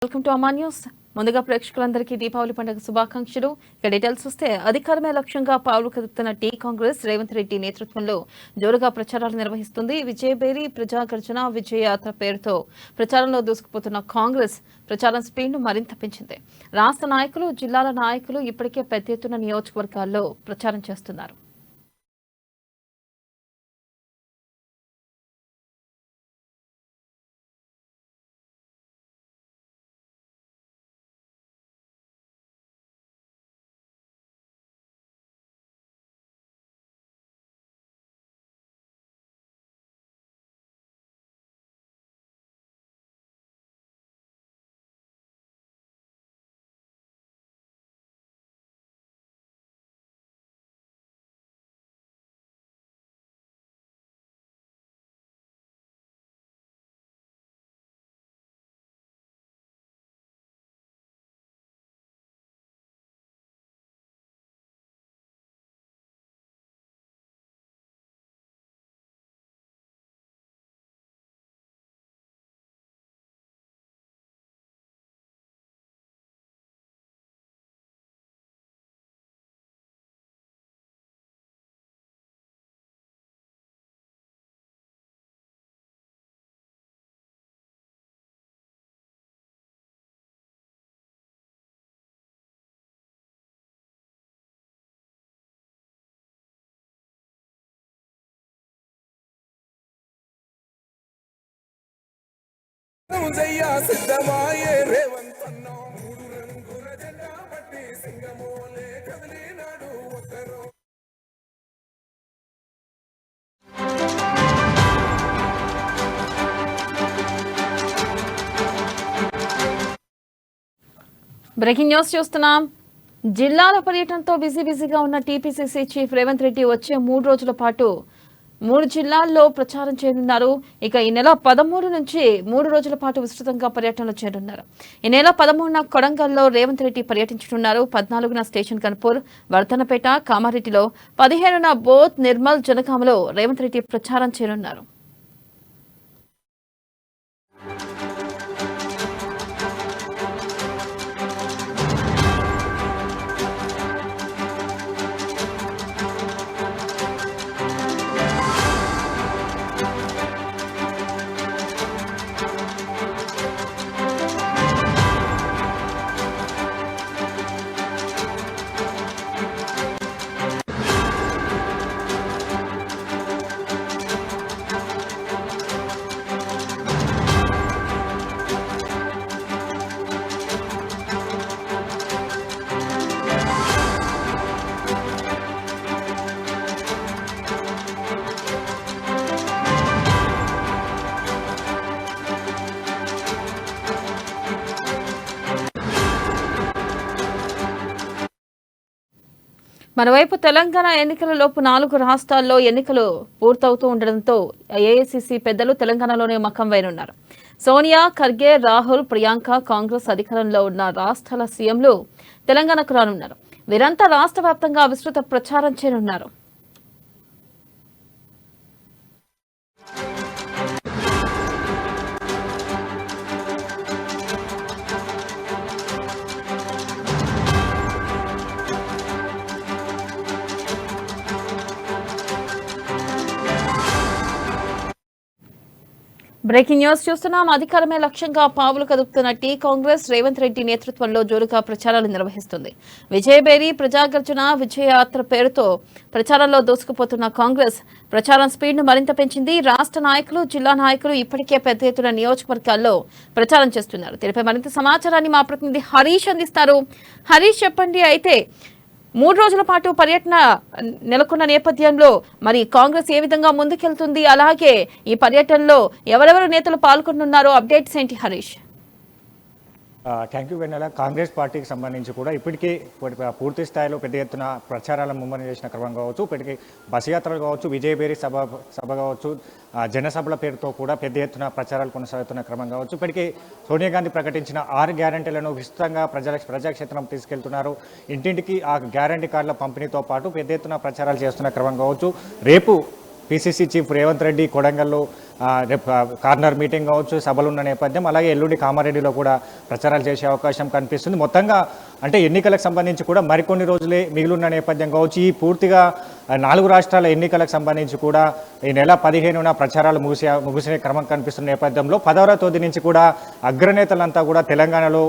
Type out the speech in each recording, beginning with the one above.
Welcome to Ama news. ముందుగా ప్రేక్షకులందరికీ దీపావళి పండుగ శుభాకాంక్షలు. ఇక డీటెయిల్స్ వస్తే అధికారమే లక్ష్యంగా పావులు కదుపుతున్న టీ కాంగ్రెస్ రేవంత్ రెడ్డి నేతృత్వంలో జోరుగా ప్రచారాలు నిర్వహిస్తుంది. విజయబేరి ప్రజాగర్జన విజయయాత్ర పేరుతో ప్రచారంలో దూసుకుపోతున్న కాంగ్రెస్ ప్రచారం స్పీడ్ను మరింత పెంచింది. రాష్ట్ర నాయకులు, జిల్లాల నాయకులు ఇప్పటికే పెద్ద ఎత్తున నియోజకవర్గాల్లో ప్రచారం చేస్తున్నారు. సిద్ధమాయే రేవంత్ అన్నో మూడు రంగుల జెండా పట్టి సింగమోలే కదిలినాడు ఒక్కరో. బ్రేకింగ్ న్యూస్ చూస్తున్నాం. జిల్లాల పర్యటనతో బిజీగా ఉన్న టీపీసీసీ చీఫ్ రేవంత్ రెడ్డి వచ్చే 3 రోజుల పాటు 3 జిల్లాల్లో ప్రచారం చేయనున్నారు. ఇక ఈ నెల 13 నుంచి 3 రోజుల పాటు విస్తృతంగా పర్యటనలు చేయనున్నారు. ఈ నెల 13న కొడంగల్లో రేవంత్ రెడ్డి పర్యటించనున్నారు. 14న స్టేషన్ కన్పూర్, వర్ధనపేట, కామారెడ్డిలో, 15న బోత్, నిర్మల్, జనగామలో రేవంత్ రెడ్డి ప్రచారం చేయనున్నారు. మరోవైపు తెలంగాణ ఎన్నికలలోపు 4 రాష్ట్రాల్లో ఎన్నికలు పూర్తవుతూ ఉండడంతో ఏఐసీసీ పెద్దలు తెలంగాణలోనే మకం వేయనున్నారు. సోనియా, ఖర్గే, రాహుల్, ప్రియాంక కాంగ్రెస్ అధికారంలో ఉన్న రాష్ట్రాల సీఎంలు తెలంగాణకు రానున్నారు. వీరంతా రాష్ట్ర వ్యాప్తంగా విస్తృత ప్రచారం చేయనున్నారు. బ్రేకింగ్ న్యూస్ చూస్తున్నాం. అధికారమే లక్ష్యంగా పావులు కదుపుతున్న టీ కాంగ్రెస్ రేవంత్ రెడ్డి నేతృత్వంలో జోరుగా ప్రచారాలు నిర్వహిస్తుంది. విజయబేరి ప్రజాగర్జన విజయయాత్ర పేరుతో ప్రచారంలో దూసుకుపోతున్న కాంగ్రెస్ ప్రచారం స్పీడ్ను మరింత పెంచింది. రాష్ట్ర నాయకులు, జిల్లా నాయకులు ఇప్పటికే పెద్ద ఎత్తున నియోజకవర్గాల్లో ప్రచారం చేస్తున్నారు. దీనిపై మరింత సమాచారాన్ని మా ప్రతినిధి హరీష్ అందిస్తారు. హరీష్, చెప్పండి. అయితే 3 రోజుల పాటు పర్యటన నెలకొన్న నేపథ్యంలో మరి కాంగ్రెస్ ఏ విధంగా ముందుకెళ్తుంది, అలాగే ఈ పర్యటనలో ఎవరెవరు నేతలు పాల్గొంటున్నారో అప్డేట్స్ ఏంటి హరీష్? థ్యాంక్ యూ వెన్నెల. కాంగ్రెస్ పార్టీకి సంబంధించి కూడా ఇప్పటికీ పూర్తి స్థాయిలో పెద్ద ఎత్తున ప్రచారాలను ముమ్మరం చేసిన క్రమం కావచ్చు, ఇప్పటికీ బస్ యాత్రలు కావచ్చు, విజయబేరి సభ కావచ్చు, జనసభల పేరుతో కూడా పెద్ద ఎత్తున ప్రచారాలు కొనసాగుతున్న క్రమం కావచ్చు. ఇప్పటికీ సోనియా గాంధీ ప్రకటించిన 6 గ్యారంటీలను విస్తృతంగా ప్రజాక్షేత్రం తీసుకెళ్తున్నారు. ఇంటింటికి ఆ గ్యారంటీ కార్డుల పంపిణీతో పాటు పెద్ద ఎత్తున ప్రచారాలు చేస్తున్న క్రమం కావచ్చు. రేపు పిసిసి చీఫ్ రేవంత్ రెడ్డి కొడంగల్లో రేపు కార్నర్ మీటింగ్ కావచ్చు, సభలు ఉన్న నేపథ్యం, అలాగే ఎల్లుండి కామారెడ్డిలో కూడా ప్రచారాలు చేసే అవకాశం కనిపిస్తుంది. మొత్తంగా అంటే ఎన్నికలకు సంబంధించి కూడా మరికొన్ని రోజులే మిగిలిన నేపథ్యం కావచ్చు. ఈ పూర్తిగా 4 రాష్ట్రాల ఎన్నికలకు సంబంధించి కూడా ఈ నెల 15న ప్రచారాలు ముగిసే క్రమం కనిపిస్తున్న నేపథ్యంలో 10వ తేదీ నుంచి కూడా అగ్రనేతలంతా కూడా తెలంగాణలో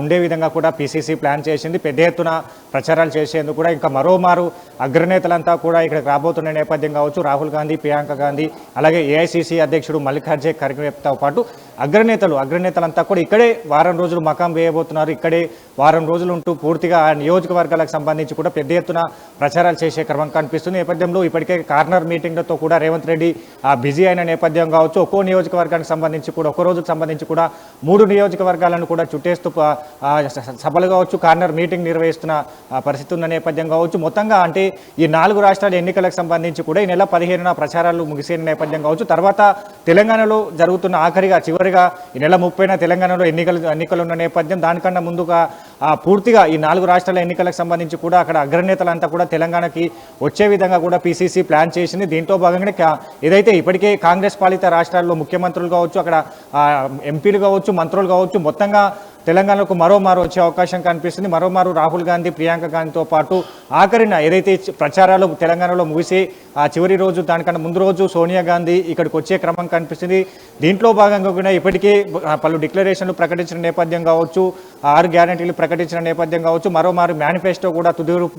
ఉండే విధంగా కూడా పిసిసి ప్లాన్ చేసింది. పెద్ద ఎత్తున ప్రచారాలు చేసేందుకు కూడా ఇంకా మరోమారు అగ్రనేతలంతా కూడా ఇక్కడికి రాబోతున్న నేపథ్యం కావచ్చు. రాహుల్ గాంధీ, ప్రియాంక గాంధీ, అలాగే ఏఐసిసి అధ్యక్షుడు మల్లికార్జున ఖర్గేతో పాటు అగ్రనేతలంతా కూడా ఇక్కడే వారం రోజులు మకాం వేయబోతున్నారు. ఇక్కడే వారం రోజులు ఉంటూ పూర్తిగా ఆ నియోజకవర్గాలకు సంబంధించి కూడా పెద్ద ఎత్తున ప్రచారాలు చేసే క్రమం కనిపిస్తుంది. నేపథ్యంలో ఇప్పటికే కార్నర్ మీటింగ్లతో కూడా రేవంత్ రెడ్డి బిజీ అయిన నేపథ్యం కావచ్చు. ఒక్కో నియోజకవర్గానికి సంబంధించి కూడా ఒక్కో రోజుకు సంబంధించి కూడా 3 నియోజకవర్గాలను కూడా చుట్టేస్తూ సభలు కావచ్చు, కార్నర్ మీటింగ్ నిర్వహిస్తున్న పరిస్థితి ఉన్న నేపథ్యం కావచ్చు. మొత్తంగా అంటే ఈ 4 రాష్ట్రాల ఎన్నికలకు సంబంధించి కూడా ఈ నెల 15న ప్రచారాలు ముగిసే నేపథ్యం కావచ్చు. తర్వాత తెలంగాణలో జరుగుతున్న చివరిగా ఈ నెల 30న తెలంగాణలో ఎన్నికలు ఉన్న నేపథ్యం. దానికన్నా ముందుగా పూర్తిగా ఈ 4 రాష్ట్రాల ఎన్నికలకు సంబంధించి కూడా అక్కడ అగ్రనేతలంతా కూడా తెలంగాణకి వచ్చే విధంగా కూడా పిసిసి ప్లాన్ చేసింది. దీంట్లో భాగంగానే ఏదైతే ఇప్పటికే కాంగ్రెస్ పాలిత రాష్ట్రాల్లో ముఖ్యమంత్రులు కావచ్చు, అక్కడ ఎంపీలు కావచ్చు, మంత్రులు కావచ్చు, మొత్తంగా తెలంగాణకు మరోమారు వచ్చే అవకాశం కనిపిస్తుంది. మరోమారు రాహుల్ గాంధీ, ప్రియాంక గాంధీతో పాటు ఆఖరిన ఏదైతే ప్రచారాలు తెలంగాణలో ముగిసి ఆ చివరి రోజు దానికన్నా ముందు రోజు సోనియా గాంధీ ఇక్కడికి వచ్చే క్రమం కనిపిస్తుంది. దీంట్లో భాగంగా కూడా ఇప్పటికే పలు డిక్లరేషన్లు ప్రకటించిన నేపథ్యం కావచ్చు, 6 గ్యారంటీలు ప్రకటించిన నేపథ్యం కావచ్చు, మరోమారు మేనిఫెస్టో కూడా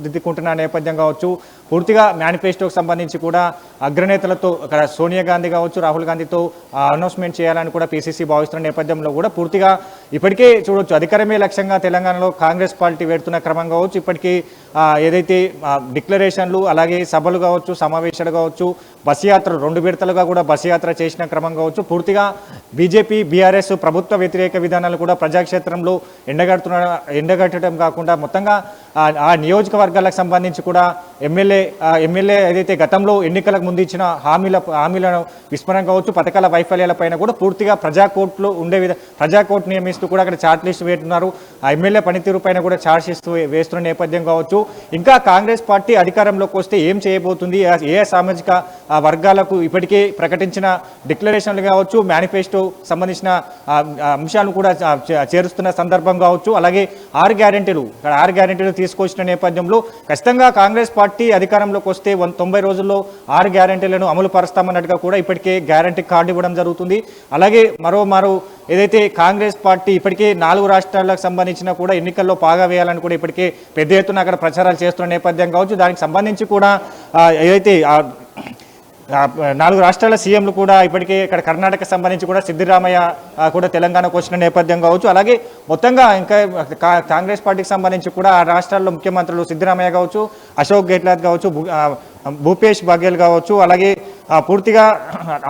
దిద్దుకుంటున్న నేపథ్యం కావచ్చు. పూర్తిగా మేనిఫెస్టోకి సంబంధించి కూడా అగ్రనేతలతో అక్కడ సోనియా గాంధీ కావచ్చు, రాహుల్ గాంధీతో అనౌన్స్మెంట్ చేయాలని కూడా పిసిసి భావిస్తున్న నేపథ్యంలో కూడా పూర్తిగా ఇప్పటికే చూడొచ్చు అధికారమే లక్ష్యంగా తెలంగాణలో కాంగ్రెస్ పార్టీ పెడుతున్న క్రమం కావచ్చు. ఇప్పటికీ ఏదైతే డిక్లరేషన్లు, అలాగే సభలు కావచ్చు, సమావేశాలు కావచ్చు, బస్ యాత్ర 2 విడతలుగా కూడా బస్ యాత్ర చేసిన క్రమం కావచ్చు. పూర్తిగా బీజేపీ, బీఆర్ఎస్ ప్రభుత్వ వ్యతిరేక విధానాలు కూడా ప్రజాక్షేత్రంలో ఎండగట్టడం కాకుండా మొత్తంగా ఆ నియోజకవర్గాలకు సంబంధించి కూడా ఎమ్మెల్యే ఏదైతే గతంలో ఎన్నికలకు ముందు ఇచ్చిన హామీలను విస్మరణ కావచ్చు, పథకాల వైఫల్యాలపైన కూడా పూర్తిగా ప్రజాకోర్టులో ప్రజాకోర్టు నియమిస్తూ కూడా అక్కడ చార్ట్ లిస్ట్ వేస్తున్నారు. ఆ ఎమ్మెల్యే పనితీరు పైన కూడా చార్ట్ లిస్ట్ వేస్తున్న నేపథ్యం కావచ్చు. ఇంకా కాంగ్రెస్ పార్టీ అధికారంలోకి వస్తే ఏం చేయబోతుంది, ఏ సామాజిక వర్గాలకు ఇప్పటికే ప్రకటించిన డిక్లరేషన్లు కావచ్చు, మేనిఫెస్టో సంబంధించిన అంశాలను కూడా చేరుస్తున్న సందర్భం కావచ్చు. అలాగే 6 గ్యారెంటీలు తీసుకొచ్చిన నేపథ్యంలో ఖచ్చితంగా కాంగ్రెస్ పార్టీ అధికారంలోకి వస్తే 90 రోజుల్లో 6 గ్యారెంటీలను అమలు పరుస్తామన్నట్టుగా కూడా ఇప్పటికే గ్యారెంటీ కార్డు ఇవ్వడం జరుగుతుంది. అలాగే మరో ఏదైతే కాంగ్రెస్ పార్టీ ఇప్పటికే 4 రాష్ట్రాలకు సంబంధించిన కూడా ఎన్నికల్లో పాగా వేయాలని కూడా ఇప్పటికే పెద్ద ఎత్తున అక్కడ ప్రచారాలు చేస్తున్న నేపథ్యం కావచ్చు. దానికి సంబంధించి కూడా ఏదైతే 4 రాష్ట్రాల సీఎంలు కూడా ఇప్పటికే ఇక్కడ కర్ణాటక సంబంధించి కూడా సిద్దిరామయ్య కూడా తెలంగాణకు వచ్చిన నేపథ్యం కావచ్చు. అలాగే మొత్తంగా ఇంకా కాంగ్రెస్ పార్టీకి సంబంధించి కూడా ఆ రాష్ట్రాల్లో ముఖ్యమంత్రులు సిద్దిరామయ్య కావచ్చు, అశోక్ గెహ్లాట్ కావచ్చు, భూపేష్ బఘేల్ కావచ్చు, అలాగే పూర్తిగా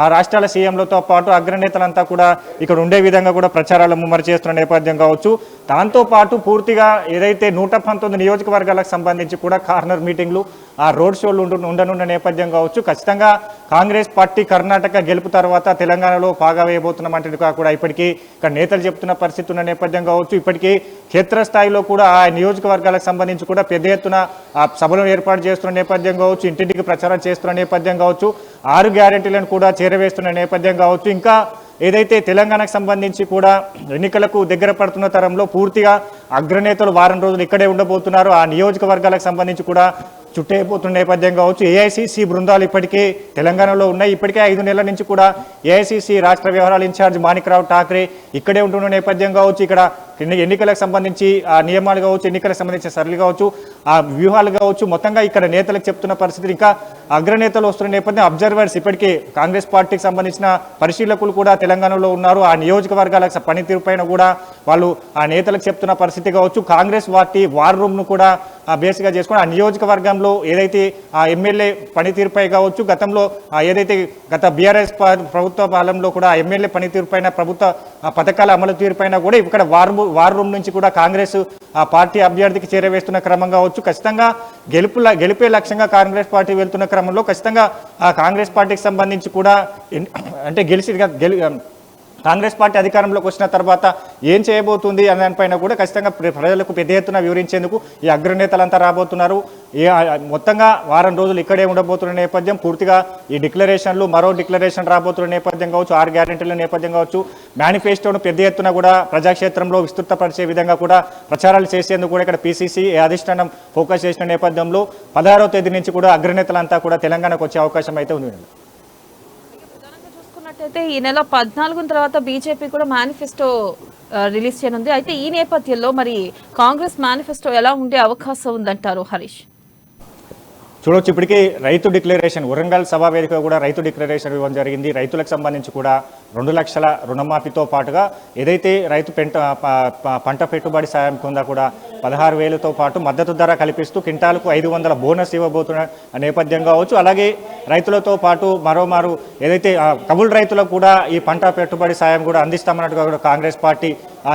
ఆ రాష్ట్రాల సీఎంలతో పాటు అగ్రనేతలంతా కూడా ఇక్కడ ఉండే విధంగా కూడా ప్రచారాలు ముమ్మరు చేస్తున్న నేపథ్యం కావచ్చు. దాంతోపాటు పూర్తిగా ఏదైతే 119 నియోజకవర్గాలకు సంబంధించి కూడా కార్నర్ మీటింగ్లు, ఆ రోడ్ షోలు ఉండనున్న నేపథ్యం కావచ్చు. ఖచ్చితంగా కాంగ్రెస్ పార్టీ కర్ణాటక గెలుపు తర్వాత తెలంగాణలో పాగా వేయబోతున్నామంటే కూడా ఇప్పటికీ ఇక్కడ నేతలు చెప్తున్న పరిస్థితి ఉన్న నేపథ్యం కావచ్చు. ఇప్పటికీ క్షేత్రస్థాయిలో కూడా ఆ నియోజకవర్గాలకు సంబంధించి కూడా పెద్ద ఎత్తున సభలను ఏర్పాటు చేస్తున్న నేపథ్యం కావచ్చు, ఇంటింటికి ప్రచారం చేస్తున్న నేపథ్యం కావచ్చు, 6 గ్యారెంటీలను కూడా చేరవేస్తున్న నేపథ్యం కావచ్చు. ఇంకా ఏదైతే తెలంగాణకు సంబంధించి కూడా ఎన్నికలకు దగ్గర పడుతున్న తరంలో పూర్తిగా అగ్రనేతలు వారం రోజులు ఇక్కడే ఉండబోతున్నారు. ఆ నియోజకవర్గాలకు సంబంధించి కూడా చుట్టేపోతున్న నేపథ్యం కావచ్చు. ఏఐసిసి బృందాలు ఇప్పటికే తెలంగాణలో ఉన్నాయి. ఇప్పటికే 5 నెలల నుంచి కూడా ఏఐసిసి రాష్ట్ర వ్యవహారాల ఇన్ఛార్జ్ మాణిక్రావు ఠాక్రే ఇక్కడే ఉంటున్న నేపథ్యం కావచ్చు. ఇక్కడ ఎన్నికలకు సంబంధించి ఆ నియమాలు కావచ్చు, ఎన్నికలకు సంబంధించిన సరళి కావచ్చు, ఆ వ్యూహాలు కావచ్చు, మొత్తంగా ఇక్కడ నేతలకు చెప్తున్న పరిస్థితి. ఇంకా అగ్రనేతలు వస్తున్న నేపథ్యం అబ్జర్వర్స్ ఇప్పటికే కాంగ్రెస్ పార్టీకి సంబంధించిన పరిశీలకులు కూడా తెలంగాణలో ఉన్నారు. ఆ నియోజకవర్గాల పనితీరు పైన కూడా వాళ్ళు ఆ నేతలకు చెప్తున్న పరిస్థితి కావచ్చు. కాంగ్రెస్ పార్టీ వార్ రూమ్ను కూడా బేస్గా చేసుకొని ఆ నియోజకవర్గంలో ఏదైతే ఆ ఎమ్మెల్యే పనితీరుపై కావచ్చు, గతంలో ఏదైతే గత బీఆర్ఎస్ ప్రభుత్వ పాలనలో కూడా ఎమ్మెల్యే పనితీరు పైన, ప్రభుత్వ పథకాల అమలు తీరుపైన కూడా ఇక్కడ వార్ రూమ్ నుంచి కూడా కాంగ్రెస్ ఆ పార్టీ అభ్యర్థికి చేరవేస్తున్న క్రమం కావచ్చు. ఖచ్చితంగా గెలిపే లక్ష్యంగా కాంగ్రెస్ పార్టీ వెళ్తున్న క్రమంలో ఖచ్చితంగా ఆ కాంగ్రెస్ పార్టీకి సంబంధించి కూడా అంటే కాంగ్రెస్ పార్టీ అధికారంలోకి వచ్చిన తర్వాత ఏం చేయబోతుంది అనే దానిపైన కూడా ఖచ్చితంగా ప్రజలకు పెద్ద ఎత్తున వివరించేందుకు ఈ అగ్రనేతలంతా రాబోతున్నారు. మొత్తంగా వారం రోజులు ఇక్కడే ఉండబోతున్న నేపథ్యం, పూర్తిగా ఈ డిక్లరేషన్లు, మరో డిక్లరేషన్ రాబోతున్న నేపథ్యం కావచ్చు, 6 గ్యారెంటీల నేపథ్యం కావచ్చు, మేనిఫెస్టోను పెద్ద ఎత్తున కూడా ప్రజాక్షేత్రంలో విస్తృతపరిచే విధంగా కూడా ప్రచారాలు చేసేందుకు కూడా ఇక్కడ పిసిసి అధిష్టానం ఫోకస్ చేసిన నేపథ్యంలో 16వ తేదీ నుంచి కూడా అగ్రనేతలంతా కూడా తెలంగాణకు వచ్చే అవకాశం అయితే ఉంది. చూసుకున్నట్టయితే ఈ నెల 14 తర్వాత బీజేపీ కూడా మేనిఫెస్టో రిలీజ్ చేయనుంది. అయితే ఈ నేపథ్యంలో మరి కాంగ్రెస్ మేనిఫెస్టో ఎలా ఉండే అవకాశం ఉందంటారు హరీష్? చూడవచ్చు, ఇప్పటికీ రైతు డిక్లరేషన్ వరంగల్ సభా వేదిక కూడా రైతు డిక్లరేషన్ ఇవ్వడం జరిగింది. రైతులకు సంబంధించి కూడా 2 లక్షల రుణమాఫీతో పాటుగా ఏదైతే రైతు పంట పెట్టుబడి సాయం కింద కూడా 16,000తో పాటు మద్దతు ధర కల్పిస్తూ క్వింటాలకు 500 బోనస్ ఇవ్వబోతున్న నేపథ్యం కావచ్చు. అలాగే రైతులతో పాటు మరోమారు ఏదైతే కబుల్ రైతులకు కూడా ఈ పంట పెట్టుబడి సాయం కూడా అందిస్తామన్నట్టుగా కూడా కాంగ్రెస్ పార్టీ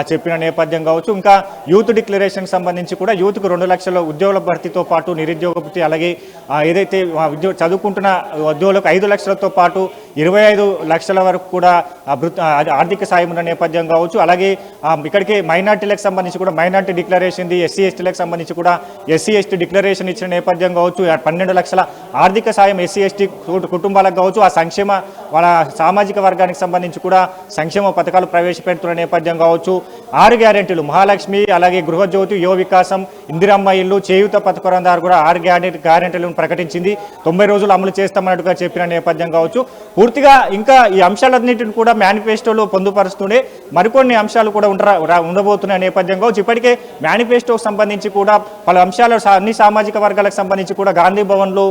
చెప్పిన నేపథ్యం కావచ్చు. ఇంకా యూత్ డిక్లరేషన్కి సంబంధించి కూడా యూత్కు 2 లక్షల ఉద్యోగుల భర్తీతో పాటు నిరుద్యోగ భృతి, అలాగే ఏదైతే చదువుకుంటున్న ఉద్యోగులకు 5 లక్షలతో పాటు 25 లక్షల వరకు కూడా ఆర్థిక సాయం ఉన్న నేపథ్యం కావచ్చు. అలాగే ఇక్కడికి మైనార్టీలకు సంబంధించి కూడా మైనార్టీ డిక్లరేషన్, ఎస్సీ ఎస్టీలకు సంబంధించి కూడా ఎస్సీ ఎస్టీ డిక్లరేషన్ ఇచ్చిన నేపథ్యం కావచ్చు. 12 లక్షల ఆర్థిక సాయం ఎస్సీ ఎస్టీ కుటుంబాలకు కావచ్చు. ఆ సంక్షేమ వాళ్ళ సామాజిక వర్గానికి సంబంధించి కూడా సంక్షేమ పథకాలు ప్రవేశపెడుతున్న నేపథ్యం కావచ్చు. 6 గ్యారెంటీలు మహాలక్ష్మి, అలాగే గృహజ్యోతి, యువ వికాసం, ఇందిరమ్మ ఇల్లు, చేయూత పథకం ద్వారా కూడా 6 గ్యారెంటీలను ప్రకటించింది. 90 రోజులు అమలు చేస్తామన్నట్టుగా చెప్పిన నేపథ్యం కావచ్చు. పూర్తిగా ఇంకా ఈ అంశాలన్నింటిని కూడా మేనిఫెస్టోలో పొందుపరుస్తూనే మరికొన్ని అంశాలు కూడా ఉండబోతున్న నేపథ్యం కావచ్చు. ఇప్పటికే మేనిఫెస్టోకి సంబంధించి కూడా పలు అంశాలు అన్ని సామాజిక వర్గాలకు సంబంధించి కూడా గాంధీ భవన్లో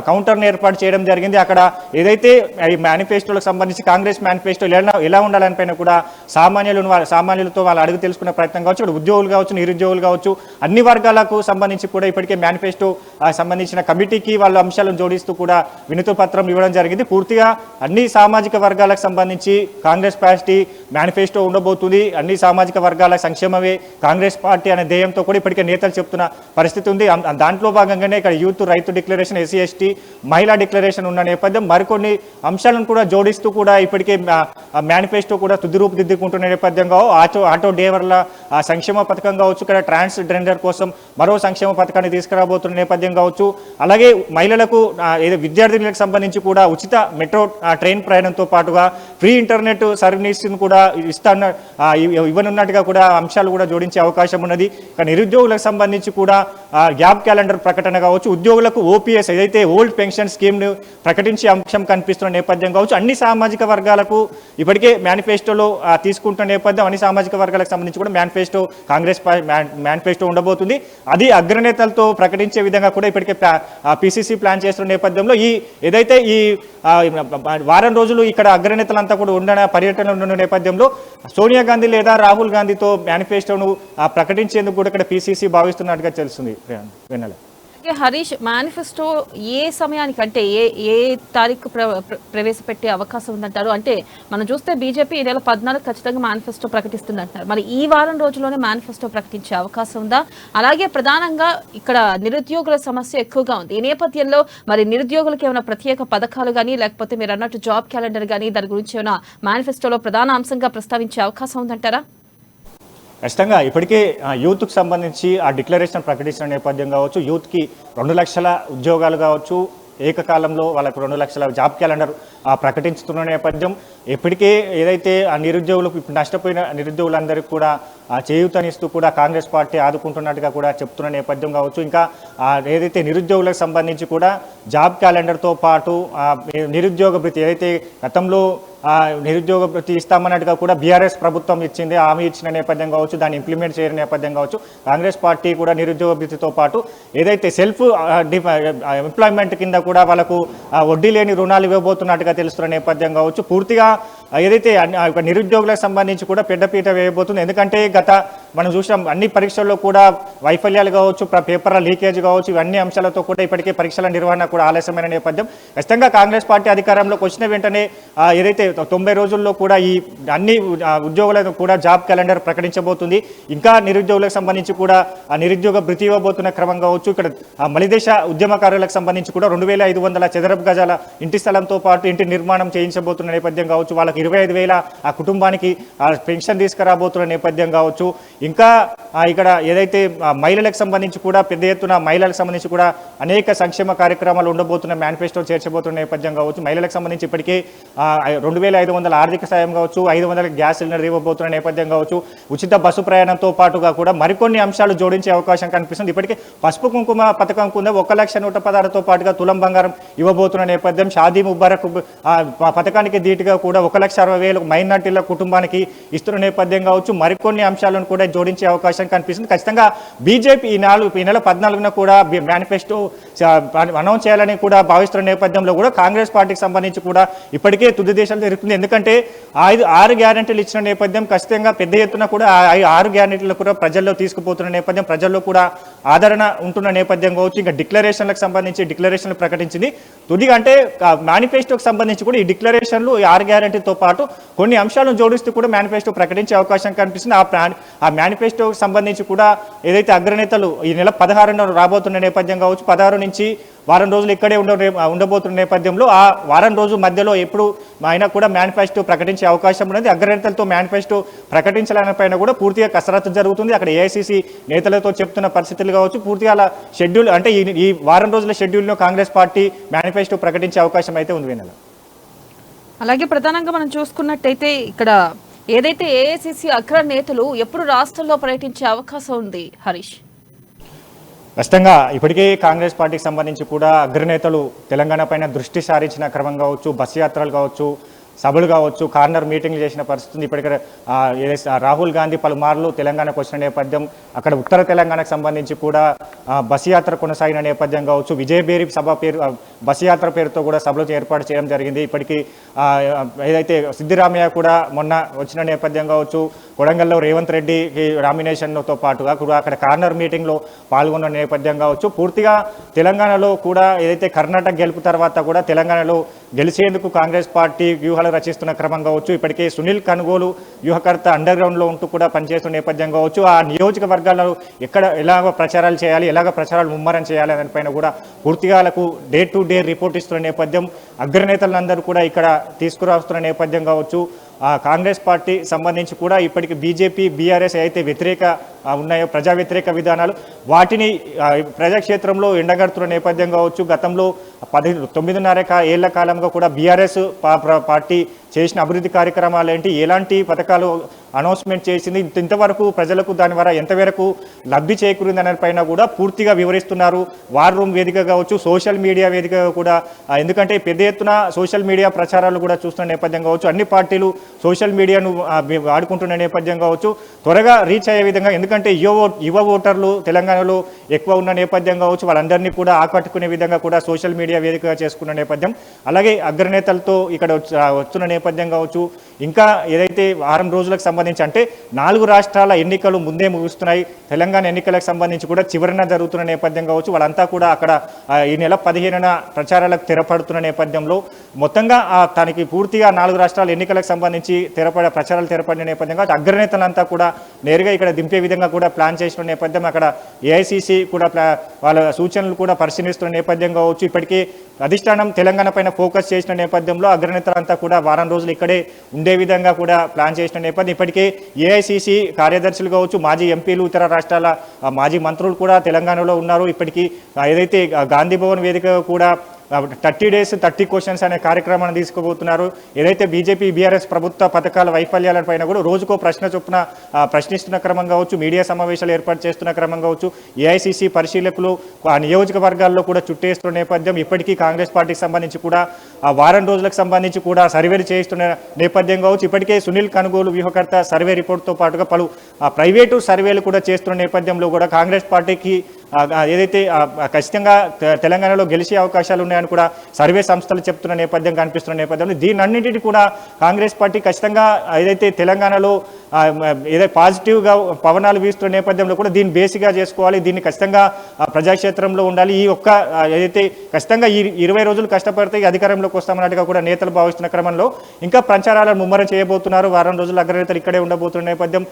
కౌంటర్ను ఏర్పాటు చేయడం జరిగింది. అక్కడ ఏదైతే ఈ మేనిఫెస్టోలకు సంబంధించి కాంగ్రెస్ మేనిఫెస్టో ఎలా ఉండాలని పైన కూడా సామాన్యులతో వాళ్ళు అడుగు తెలుసుకునే ప్రయత్నం కావచ్చు. ఇక్కడ ఉద్యోగులు కావచ్చు, నిరుద్యోగులు కావచ్చు, అన్ని వర్గాలకు సంబంధించి కూడా ఇప్పటికే మేనిఫెస్టో సంబంధించిన కమిటీకి వాళ్ళ అంశాలను జోడిస్తూ కూడా వినతి పత్రం ఇవ్వడం జరిగింది. పూర్తిగా అన్ని సామాజిక వర్గాలకు సంబంధించి కాంగ్రెస్ పార్టీ మేనిఫెస్టో ఉండబోతుంది. అన్ని సామాజిక వర్గాల సంక్షేమమే కాంగ్రెస్ పార్టీ అనే ధ్యేయంతో కూడా ఇప్పటికే నేతలు చెప్తున్న పరిస్థితి ఉంది. దాంట్లో భాగంగానే ఇక్కడ యూత్ రైతు డిక్లరేషన్, ఎస్సీ ఎస్టీ మహిళా డిక్లరేషన్ ఉన్న నేపథ్యం, మరికొన్ని అంశాలను కూడా జోడిస్తూ కూడా ఇప్పటికే మేనిఫెస్టో కూడా తుదిరూపు దిద్దుకుంటున్న నేపథ్యంగా ఆటో డ్రైవర్ల సంక్షేమ పథకం కావచ్చు, ఇక్కడ ట్రాన్స్జెండర్ కోసం మరో సంక్షేమ పథకాన్ని తీసుకురాబోతున్న నేపథ్యం కావచ్చు. అలాగే మహిళలకు విద్యార్థులకు సంబంధించి కూడా ఉచిత మెట్రో ట్రైన్ ప్రయాణంతో పాటుగా ఫ్రీ ఇంటర్నెట్ సర్వీస్ను కూడా ఇవ్వనున్నట్టుగా కూడా అంశాలు కూడా జోడించే అవకాశం ఉన్నది. నిరుద్యోగులకు సంబంధించి కూడా గ్యాప్ క్యాలెండర్ ప్రకటన కావచ్చు, ఉద్యోగులకు ఓపీఎస్ ఏదైతే ఓల్డ్ పెన్షన్ స్కీమ్ను ప్రకటించే అంశం కనిపిస్తున్న నేపథ్యం కావచ్చు. అన్ని సామాజిక వర్గాలకు ఇప్పటికే మేనిఫెస్టోలో తీసుకుంటున్న నేపథ్యం, అన్ని సామాజిక వర్గాలకు సంబంధించి కూడా మేనిఫెస్టో కాంగ్రెస్ మేనిఫెస్టో ఉండబోతుంది. అది అగ్రనేతలతో ప్రకటించే విధంగా కూడా ఇప్పటికే పిసిసి ప్లాన్ చేస్తున్న నేపథ్యంలో ఏదైతే ఈ వారం రోజులు ఇక్కడ అగ్రనేతలంతా కూడా పర్యటనలో ఉన్న నేపథ్యంలో సోనియా గాంధీ లేదా రాహుల్ గాంధీతో మేనిఫెస్టోను ప్రకటించేందుకు కూడా ఇక్కడ పిసిసి భావిస్తున్నట్టుగా తెలుస్తుంది. వెన్నెల హరీష్, మేనిఫెస్టో ఏ సమయానికంటే ఏ తారీఖు ప్రవేశపెట్టే అవకాశం ఉందంటారు? అంటే మనం చూస్తే బీజేపీ ఈ నెల 14 ఖచ్చితంగా మేనిఫెస్టో ప్రకటిస్తుంది అంటారు. మరి ఈ వారం రోజుల్లోనే మేనిఫెస్టో ప్రకటించే అవకాశం ఉందా? అలాగే ప్రధానంగా ఇక్కడ నిరుద్యోగుల సమస్య ఎక్కువగా ఉంది. ఈ నేపథ్యంలో మరి నిరుద్యోగులకు ఏమైనా ప్రత్యేక పథకాలు కానీ, లేకపోతే మీరు అన్నట్టు జాబ్ క్యాలెండర్ కానీ దాని గురించి ఏమైనా మేనిఫెస్టోలో ప్రధాన అంశంగా ప్రస్తావించే అవకాశం ఉందంటారా? ఖచ్చితంగా ఇప్పటికే యూత్కి సంబంధించి ఆ డిక్లరేషన్ ప్రకటించిన నేపథ్యం కావచ్చు, యూత్కి 2 లక్షల ఉద్యోగాలు కావచ్చు, ఏకకాలంలో వాళ్ళకు 2 లక్షల జాబ్ క్యాలెండర్ ప్రకటించుతున్న నేపథ్యం. ఇప్పటికే ఏదైతే ఆ నిరుద్యోగులకు ఇప్పుడు నష్టపోయిన నిరుద్యోగులందరికీ కూడా చేయూతనిస్తూ కూడా కాంగ్రెస్ పార్టీ ఆదుకుంటున్నట్టుగా కూడా చెప్తున్న నేపథ్యం కావచ్చు. ఇంకా ఏదైతే నిరుద్యోగులకు సంబంధించి కూడా జాబ్ క్యాలెండర్తో పాటు నిరుద్యోగ భృతి ఏదైతే గతంలో నిరుద్యోగ భృతి ఇస్తామన్నట్టుగా కూడా బీఆర్ఎస్ ప్రభుత్వం ఇచ్చింది, హామీ ఇచ్చిన నేపథ్యం కావచ్చు, దాన్ని ఇంప్లిమెంట్ చేయని నేపథ్యం కావచ్చు. కాంగ్రెస్ పార్టీ కూడా నిరుద్యోగ భృతితో పాటు ఏదైతే సెల్ఫ్ ఎంప్లాయ్మెంట్ కింద కూడా వాళ్ళకు వడ్డీ లేని రుణాలు ఇవ్వబోతున్నట్టుగా తెలుస్తున్న నేపథ్యం కావచ్చు. పూర్తిగా ఏదైతే నిరుద్యోగులకు సంబంధించి కూడా పెద్దపీట వేయబోతుంది. ఎందుకంటే గత మనం చూసాం అన్ని పరీక్షల్లో కూడా వైఫల్యాలు కావచ్చు, పేపర్ల లీకేజ్ కావచ్చు, ఇవన్నీ అంశాలతో కూడా ఇప్పటికే పరీక్షల నిర్వహణ కూడా ఆలస్యమైన నేపథ్యం. ఖచ్చితంగా కాంగ్రెస్ పార్టీ అధికారంలోకి వచ్చిన వెంటనే ఏదైతే 90 రోజుల్లో కూడా ఈ అన్ని ఉద్యోగులకు కూడా జాబ్ క్యాలెండర్ ప్రకటించబోతుంది. ఇంకా నిరుద్యోగులకు సంబంధించి కూడా ఆ నిరుద్యోగ భృతి ఇవ్వబోతున్న క్రమం కావచ్చు. ఇక్కడ మలిదేశ ఉద్యమకారులకు సంబంధించి కూడా 2500 చదరపు గజాల ఇంటి స్థలంతో పాటు ఇంటి నిర్మాణం చేయించబోతున్న నేపథ్యం కావచ్చు. వాళ్ళకి 25,000 ఆ కుటుంబానికి పెన్షన్ తీసుకురాబోతున్న నేపథ్యం కావచ్చు. ఇంకా ఇక్కడ ఏదైతే మహిళలకు సంబంధించి కూడా పెద్ద ఎత్తున మహిళలకు సంబంధించి కూడా అనేక సంక్షేమ కార్యక్రమాలు ఉండబోతున్న మేనిఫెస్టో చేర్చబోతున్న నేపథ్యం కావచ్చు. మహిళలకు సంబంధించి ఇప్పటికే 2500 ఆర్థిక సాయం కావచ్చు, 500 గ్యాస్ సిలిండర్ ఇవ్వబోతున్న నేపథ్యం కావచ్చు. ఉచిత బస్సు ప్రయాణంతో పాటుగా కూడా మరికొన్ని అంశాలు జోడించే అవకాశం కనిపిస్తుంది. ఇప్పటికే పసుపు కుంకుమ పథకం కింద 1,116,000తో పాటుగా తులం బంగారం ఇవ్వబోతున్న నేపథ్యం. షాదీ ముబారక్ పథకానికి ధీటుగా కూడా 1,60,000 మైనార్టీల కుటుంబానికి ఇస్తున్న నేపథ్యం కావచ్చు. మరికొన్ని అంశాలను కూడా జోడించే అవకాశం కనిపిస్తుంది. ఖచ్చితంగా బీజేపీ ఈ నెల 14న కూడా మేనిఫెస్టో అనౌన్స్ చేయాలని కూడా భావిస్తున్న నేపథ్యంలో కూడా కాంగ్రెస్ పార్టీకి సంబంధించి కూడా ఇప్పటికే తుది దేశాలు జరుగుతుంది. ఎందుకంటే 6 గ్యారెంటీలు ఇచ్చిన నేపథ్యం ఖచ్చితంగా పెద్ద ఎత్తున కూడా 6 గ్యారెంటీలు కూడా ప్రజల్లో తీసుకుపోతున్న నేపథ్యం, ప్రజల్లో కూడా ఆదరణ ఉంటున్న నేపథ్యం కావచ్చు. ఇంకా డిక్లరేషన్లకు సంబంధించి డిక్లరేషన్లు ప్రకటించింది. తుదిగా అంటే మేనిఫెస్టోకి సంబంధించి కూడా ఈ డిక్లరేషన్లు 6 గ్యారెంటీతో పాటు కొన్ని అంశాలను జోడిస్తూ కూడా మేనిఫెస్టో ప్రకటించే అవకాశం కనిపిస్తుంది. ఆ మేనిఫెస్టోకి సంబంధించి కూడా ఏదైతే అగ్రనేతలు ఈ నెల 16న రాబోతున్న నేపథ్యం కావచ్చు, 16 నుంచి వారం రోజులు ఇక్కడే ఉండబోతున్న నేపథ్యంలో ఆ వారం రోజు మధ్యలో ఎప్పుడు అయినా కూడా మేనిఫెస్టో ప్రకటించే అవకాశం ఉన్నది. అగ్రనేతలతో మేనిఫెస్టో ప్రకటించాలనే పైన కూడా పూర్తిగా కసరత్తు జరుగుతుంది. అక్కడ ఏఐసిసి నేతలతో చెప్తున్న పరిస్థితులు కావచ్చు. పూర్తిగా అలా షెడ్యూల్ అంటే ఈ వారం రోజుల షెడ్యూల్లో కాంగ్రెస్ పార్టీ మేనిఫెస్టో ప్రకటించే అవకాశం అయితే ఉంది వినాలి. అలాగే ప్రధానంగా మనం చూసుకున్నట్టయితే ఇక్కడ ఏదైతే ఏఐసిసి అగ్ర నేతలు ఎప్పుడు రాష్ట్రంలో పర్యటించే అవకాశం ఉంది హరీష్? ఖచ్చితంగా ఇప్పటికే కాంగ్రెస్ పార్టీకి సంబంధించి కూడా అగ్రనేతలు తెలంగాణ పైన దృష్టి సారించిన క్రమం కావచ్చు, బస్సు యాత్రలు కావచ్చు, సభలు కావచ్చు, కార్నర్ మీటింగ్లు చేసిన పరిస్థితి. ఇప్పటికే రాహుల్ గాంధీ పలుమార్లు తెలంగాణకు వచ్చిన నేపథ్యం, అక్కడ ఉత్తర తెలంగాణకు సంబంధించి కూడా బస్సు యాత్ర కొనసాగిన నేపథ్యం కావచ్చు. విజయబేరి సభ పేరు బస్సు యాత్ర పేరుతో కూడా సభలు ఏర్పాటు చేయడం జరిగింది. ఇప్పటికీ ఏదైతే సిద్దిరామయ్య కూడా మొన్న వచ్చిన నేపథ్యం కావచ్చు, కొడంగల్లో రేవంత్ రెడ్డికి నామినేషన్తో పాటుగా కూడా అక్కడ కార్నర్ మీటింగ్లో పాల్గొన్న నేపథ్యం కావచ్చు. పూర్తిగా తెలంగాణలో కూడా ఏదైతే కర్ణాటక గెలుపు తర్వాత కూడా తెలంగాణలో గెలిచేందుకు కాంగ్రెస్ పార్టీ వ్యూహాలు రచిస్తున్న క్రమం కావచ్చు. ఇప్పటికే సునీల్ కనుగోలు వ్యూహకర్త అండర్ గ్రౌండ్లో ఉంటూ కూడా పనిచేస్తున్న నేపథ్యం కావచ్చు. ఆ నియోజకవర్గాల్లో ఎలాగ ప్రచారాలు చేయాలి, ఎలాగ ప్రచారాలు ముమ్మరం చేయాలి దానిపైన కూడా పూర్తిగా వాళ్ళకు డే టు డే రిపోర్ట్ ఇస్తున్న నేపథ్యం, అగ్రనేతలందరూ కూడా ఇక్కడ తీసుకురాస్తున్న నేపథ్యం కావచ్చు. కాంగ్రెస్ పార్టీ సంబంధించి కూడా ఇప్పటికి బీజేపీ, బీఆర్ఎస్ అయితే వ్యతిరేక ఉన్నాయో ప్రజా వ్యతిరేక విధానాలు వాటిని ప్రజాక్షేత్రంలో ఎండగడుతున్న నేపథ్యం కావచ్చు. గతంలో 9.5 ఏళ్ల కాలంగా కూడా బీఆర్ఎస్ పార్టీ చేసిన అభివృద్ధి కార్యక్రమాలు ఏంటి, ఎలాంటి పథకాలు అనౌన్స్మెంట్ చేసింది, ఇంతవరకు ప్రజలకు దాని ద్వారా ఎంతవరకు లబ్ధి చేకూరింది అనే పైన కూడా పూర్తిగా వివరిస్తున్నారు. వార్ రూమ్ వేదిక కావచ్చు, సోషల్ మీడియా వేదిక కూడా, ఎందుకంటే పెద్ద ఎత్తున సోషల్ మీడియా ప్రచారాలు కూడా చూస్తున్న నేపథ్యం కావచ్చు. అన్ని పార్టీలు సోషల్ మీడియాను వాడుకుంటున్న నేపథ్యం కావచ్చు. త్వరగా రీచ్ అయ్యే విధంగా, ఎందుకంటే యువ ఓటర్లు తెలంగాణలో ఎక్కువ ఉన్న నేపథ్యం కావచ్చు, వాళ్ళందరినీ కూడా ఆకట్టుకునే విధంగా కూడా సోషల్ మీడియా వేదికగా చేసుకున్న నేపథ్యం. అలాగే అగ్రనేతలతో ఇక్కడ వస్తున్న నేపథ్యం కావచ్చు. ఇంకా ఏదైతే వారం రోజులకు సంబంధించి అంటే 4 రాష్ట్రాల ఎన్నికలు ముందే ముగుస్తున్నాయి, తెలంగాణ ఎన్నికలకు సంబంధించి కూడా చివరిన జరుగుతున్న నేపథ్యం కావచ్చు. వాళ్ళంతా కూడా అక్కడ ఈ నెల 15న ప్రచారాలకు తెరపడుతున్న నేపథ్యంలో మొత్తంగా తనకి పూర్తిగా 4 రాష్ట్రాల ఎన్నికలకు సంబంధించి ప్రచారాలు తెరపడిన నేపథ్యం కావచ్చు. అగ్రనేతలంతా కూడా నేరుగా ఇక్కడ దింపే విధంగా కూడా ప్లాన్ చేసిన నేపథ్యం, అక్కడ ఏఐసిసి కూడా వాళ్ళ సూచనలు కూడా పరిశీలిస్తున్న నేపథ్యం కావచ్చు. ఇప్పటికీ అధిష్టానం తెలంగాణ పైన ఫోకస్ చేసిన నేపథ్యంలో అగ్రనేతలంతా కూడా వారం రోజులు ఇక్కడే ఉండే విధంగా కూడా ప్లాన్ చేసిన నేపథ్యం. ఇప్పటికే ఏఐసిసి కార్యదర్శులు కావచ్చు, మాజీ ఎంపీలు, ఇతర రాష్ట్రాల మాజీ మంత్రులు కూడా తెలంగాణలో ఉన్నారు. ఇప్పటికీ ఏదైతే గాంధీ భవన్ వేదిక కూడా 30 days 30 questions అనే కార్యక్రమాన్ని తీసుకుపోతున్నారు. ఏదైతే బీజేపీ, బీఆర్ఎస్ ప్రభుత్వ పథకాల వైఫల్యాలపైన కూడా రోజుకో ప్రశ్న చొప్పున ప్రశ్నిస్తున్న క్రమం కావచ్చు, మీడియా సమావేశాలు ఏర్పాటు చేస్తున్న క్రమం కావచ్చు. ఏఐసిసి పరిశీలకులు ఆ నియోజకవర్గాల్లో కూడా చుట్టేస్తున్న నేపథ్యం. ఇప్పటికీ కాంగ్రెస్ పార్టీకి సంబంధించి కూడా వారం రోజులకు సంబంధించి కూడా సర్వేలు చేస్తున్న నేపథ్యం కావచ్చు. ఇప్పటికే సునీల్ కనుగోలు వ్యూహకర్త సర్వే రిపోర్ట్తో పాటుగా పలు ప్రైవేటు సర్వేలు కూడా చేస్తున్న నేపథ్యంలో కూడా కాంగ్రెస్ పార్టీకి ఏదైతే ఖచ్చితంగా తెలంగాణలో గెలిచే అవకాశాలు ఉన్నాయని కూడా సర్వే సంస్థలు చెప్తున్న నేపథ్యం కనిపిస్తున్న నేపథ్యంలో దీనన్నింటినీ కూడా కాంగ్రెస్ పార్టీ ఖచ్చితంగా ఏదైతే తెలంగాణలో ఏదైతే పాజిటివ్గా పవనాలు వీస్తున్న నేపథ్యంలో కూడా దీన్ని బేసిక్గా చేసుకోవాలి, దీన్ని ఖచ్చితంగా ప్రజాక్షేత్రంలో ఉండాలి. ఈ ఒక్క ఏదైతే ఖచ్చితంగా ఈ 20 రోజులు కష్టపడితే అధికారంలోకి వస్తామన్నట్టుగా కూడా నేతలు భావిస్తున్న క్రమంలో ఇంకా ప్రచారాలను ముమ్మరం చేయబోతున్నారు. వారం రోజులు అగ్రనేతలు ఇక్కడే ఉండబోతున్న నేపథ్యం,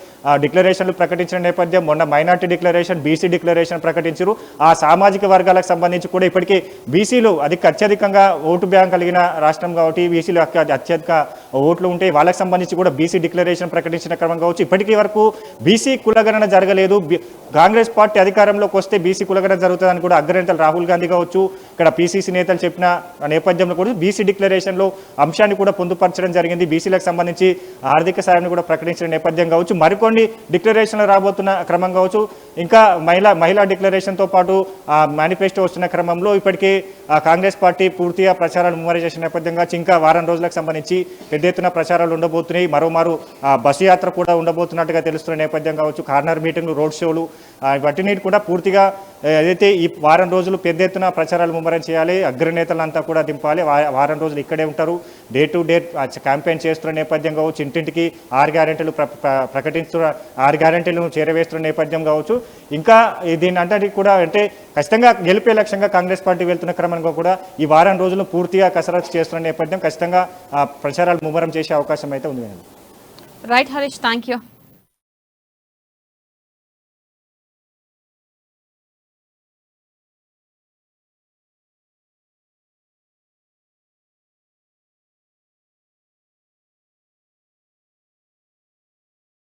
డిక్లరేషన్లు ప్రకటించిన నేపథ్యం, మొన్న మైనార్టీ డిక్లరేషన్, బీసీ డిక్లరేషన్ ప్రకటించారు. ఆ సామాజిక వర్గాలకు సంబంధించి కూడా ఇప్పటికీ బీసీలు అత్యధికంగా ఓటు బ్యాంక్ కలిగిన రాష్ట్రం కాబట్టి బీసీలు అత్యధిక ఓట్లు ఉంటే వాళ్ళకి సంబంధించి కూడా బీసీ డిక్లరేషన్ ప్రకటించిన క్రమం కావచ్చు. ఇప్పటికీ వరకు బీసీ కులగణన జరగలేదు. కాంగ్రెస్ పార్టీ అధికారంలోకి వస్తే బీసీ కులగణన జరుగుతుందని కూడా అగ్రనేతలు రాహుల్ గాంధీ కావచ్చు, ఇక్కడ పీసీసీ నేతలు చెప్పిన నేపథ్యంలో కూడా బీసీ డిక్లరేషన్లో అంశాన్ని కూడా పొందుపరచడం జరిగింది. బీసీలకు సంబంధించి ఆర్థిక సాయాన్ని కూడా ప్రకటించిన నేపథ్యం కావచ్చు, మరికొన్ని డిక్లరేషన్లు రాబోతున్న క్రమం కావచ్చు, ఇంకా మహిళా డిక్లరేషన్తో పాటు మేనిఫెస్టో వస్తున్న క్రమంలో ఇప్పటికే కాంగ్రెస్ పార్టీ పూర్తిగా ప్రచారాలు ముమ్మరం చేసిన నేపథ్యంగా ఇంకా వారం రోజులకు సంబంధించి పెద్ద ఎత్తున ప్రచారాలు ఉండబోతున్నాయి. మరోమారు బస్సు యాత్ర కూడా ఉండబోతున్నట్టుగా తెలుస్తున్న నేపథ్యం కావచ్చు, కార్నర్ మీటింగ్లు, రోడ్ షోలు వాటిని కూడా పూర్తిగా ఏదైతే ఈ వారం రోజులు పెద్ద ఎత్తున ప్రచారాలు ముమ్మరం చేయాలి, అగ్రనేతలంతా కూడా దింపాలి. వారం రోజులు ఇక్కడే ఉంటారు, డే టు డే క్యాంపెయిన్ చేస్తున్న నేపథ్యం కావచ్చు, ఇంటింటికి 6 గ్యారెంటీలు ప్రకటిస్తున్న 6 గ్యారెంటీలను చేరవేస్తున్న నేపథ్యం కావచ్చు. ఇంకా దీని అంటే కూడా అంటే ఖచ్చితంగా గెలిపే లక్ష్యంగా కాంగ్రెస్ పార్టీ వెళ్తున్న క్రమంగా కూడా ఈ వారం రోజులు పూర్తిగా కసరత్తు చేస్తున్న నేపథ్యం ఖచ్చితంగా ప్రచారాలు ముమ్మరం చేసే అవకాశం అయితే ఉంది. Right Harish, thank you.